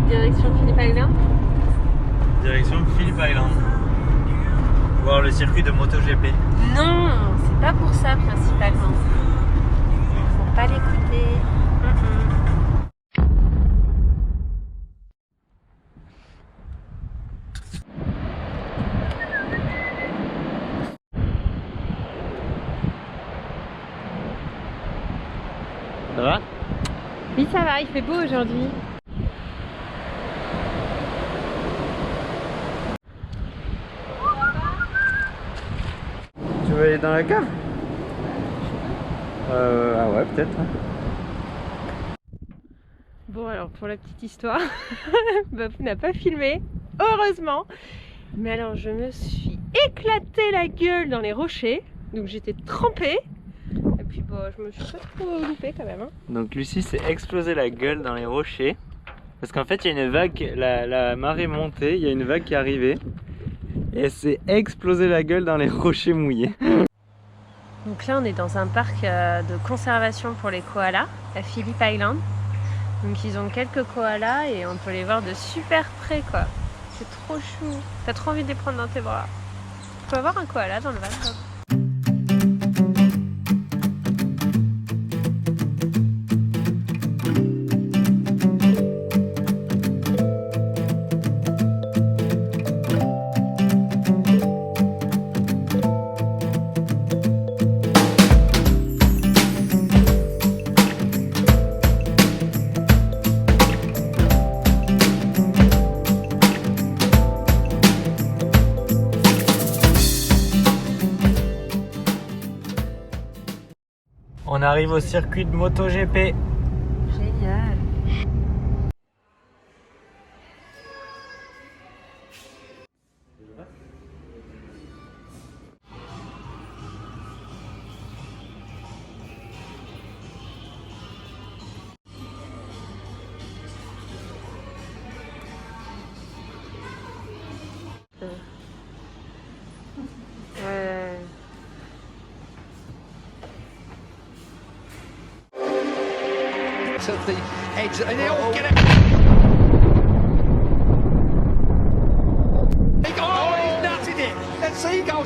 Direction Phillip Island. Direction Phillip Island. Voir le circuit de MotoGP. Non, c'est pas pour ça principalement. Faut pas l'écouter. Ça va? Oui, ça va, il fait beau aujourd'hui. Tu veux aller dans la cave? Ah ouais, peut-être. Bon, alors pour la petite histoire, Bafou n'a pas filmé, heureusement. Mais alors, je me suis éclaté la gueule dans les rochers, donc j'étais trempée. Et puis bon, je me suis pas trop loupée quand même. Hein. Donc Lucie s'est explosé la gueule dans les rochers. Parce qu'en fait, il y a une vague, la marée montée, il y a une vague qui est arrivée. Et elle s'est explosé la gueule dans les rochers mouillés. Donc là, on est dans un parc de conservation pour les koalas, à Phillip Island. Donc ils ont quelques koalas et on peut les voir de super près, quoi. C'est trop chou. T'as trop envie de les prendre dans tes bras. Tu peux avoir un koala dans le van, Bob. On arrive au circuit de MotoGP. Génial. Ouais. To the edge, and they all get it. Oh, he's nutted it. That seagull.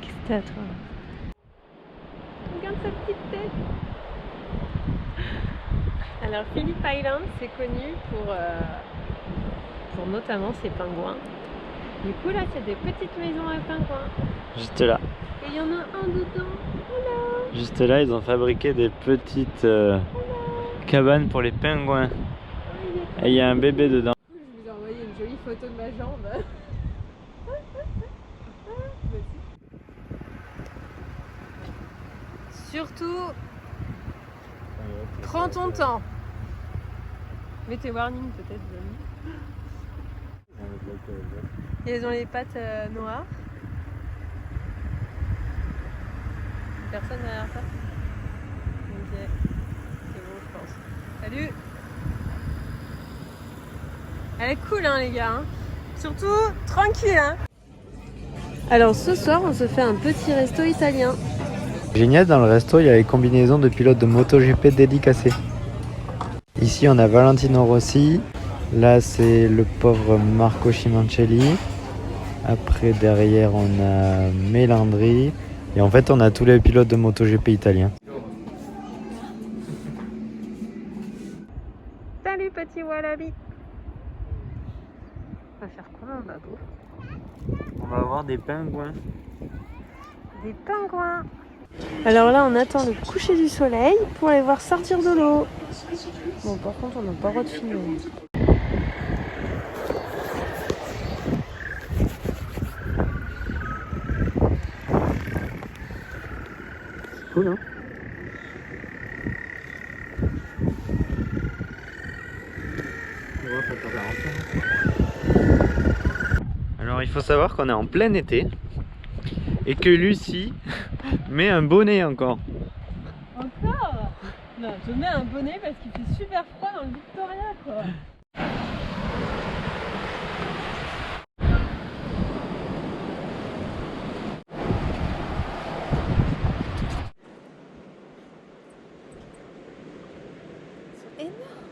Qu'est-ce que t'as, toi? Regarde sa petite tête. Alors, Phillip Island, c'est connu pour notamment ses pingouins. Du coup, là, c'est des petites maisons à pingouins. Juste là. Et il y en a un dedans. Voilà. Juste là, ils ont fabriqué des petites cabanes pour les pingouins. Et il y a un bébé dedans. Je vous ai envoyé une jolie photo de ma jambe. Surtout, prends ton temps. Mets tes warnings peut-être. Et elles ont les pattes noires. Personne derrière ça. Ok, c'est bon je pense. Salut. Elle est cool hein les gars. Hein. Surtout tranquille hein. Alors ce soir on se fait un petit resto italien. Génial, dans le resto, il y a les combinaisons de pilotes de MotoGP dédicacés. Ici, on a Valentino Rossi. Là, c'est le pauvre Marco Simoncelli. Après, derrière, on a Melandri. Et en fait, on a tous les pilotes de MotoGP italiens. Salut petit wallaby. On va faire quoi en babou? On va avoir des pingouins. Des pingouins. Alors là, on attend le coucher du soleil pour les voir sortir de l'eau. Bon, par contre, on n'a pas le droit de filmer. Cool, hein? faut savoir qu'on est en plein été et que Lucie met un bonnet encore. Encore? Non, je mets un bonnet parce qu'il fait super froid dans le Victoria, quoi.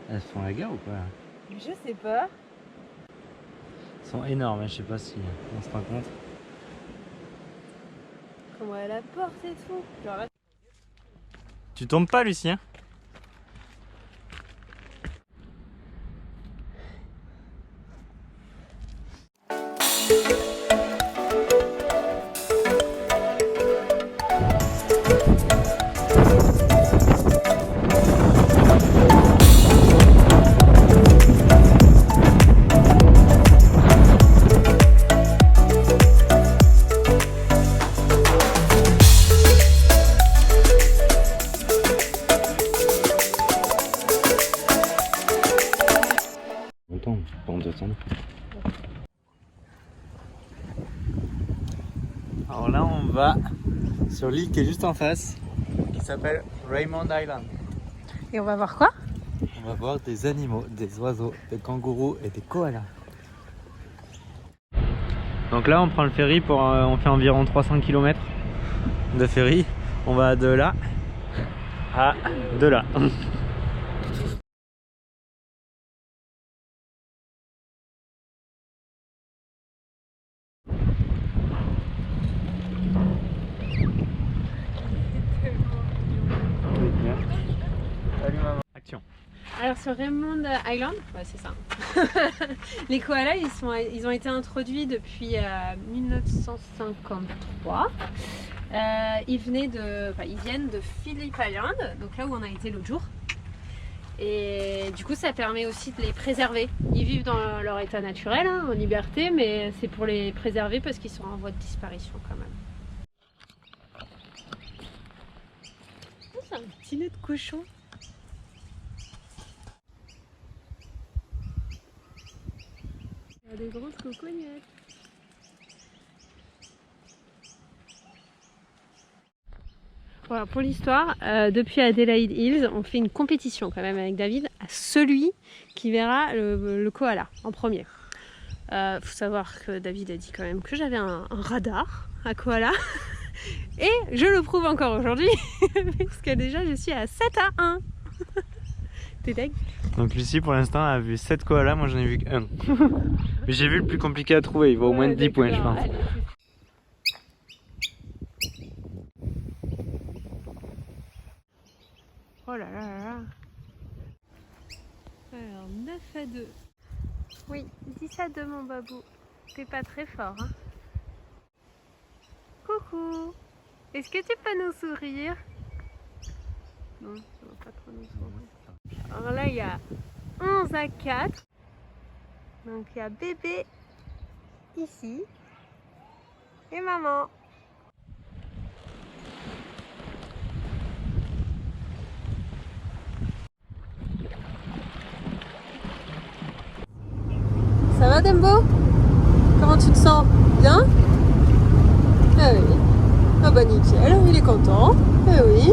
Elles font la guerre ou pas? Je sais pas. Elles sont énormes, hein, je sais pas si on se rend compte. Comment elle apporte et tout. Genre là... Tu tombes pas, Lucien? Alors là on va sur l'île qui est juste en face, qui s'appelle Raymond Island. Et on va voir quoi? On va voir des animaux, des oiseaux, des kangourous et des koalas. Donc là on prend le ferry pour on fait environ 300 km de ferry. On va de là à de là. Salut maman. Action. Alors sur Raymond Island, ouais c'est ça. Les koalas ils ont été introduits depuis 1953. Ils viennent de Phillip Island, donc là où on a été l'autre jour. Et du coup ça permet aussi de les préserver. Ils vivent dans leur état naturel, hein, en liberté, mais c'est pour les préserver parce qu'ils sont en voie de disparition quand même. Oh, c'est un petit nez de cochon. Il y a des grosses cocognettes. Voilà, pour l'histoire, depuis Adelaide Hills, on fait une compétition quand même avec David à celui qui verra le koala en premier. Faut savoir que David a dit quand même que j'avais un radar à koala et je le prouve encore aujourd'hui parce que déjà je suis à 7-1. T'es deg? Donc Lucie pour l'instant a vu 7 koalas, moi j'en ai vu qu'un. Mais j'ai vu le plus compliqué à trouver, il vaut au moins 10 points je pense. Allez. Oh là là là là. Alors 9-2. Oui, 10-2 mon babou. T'es pas très fort, hein. Coucou. Est-ce que tu peux nous sourire? Non, ça va pas trop nous sourire. Alors là il y a 11-4. Donc il y a bébé ici. Et maman. Ça va Dembo? Comment tu te sens? Bien? Ah oui. Ah bah nickel, il est content. Ah oui.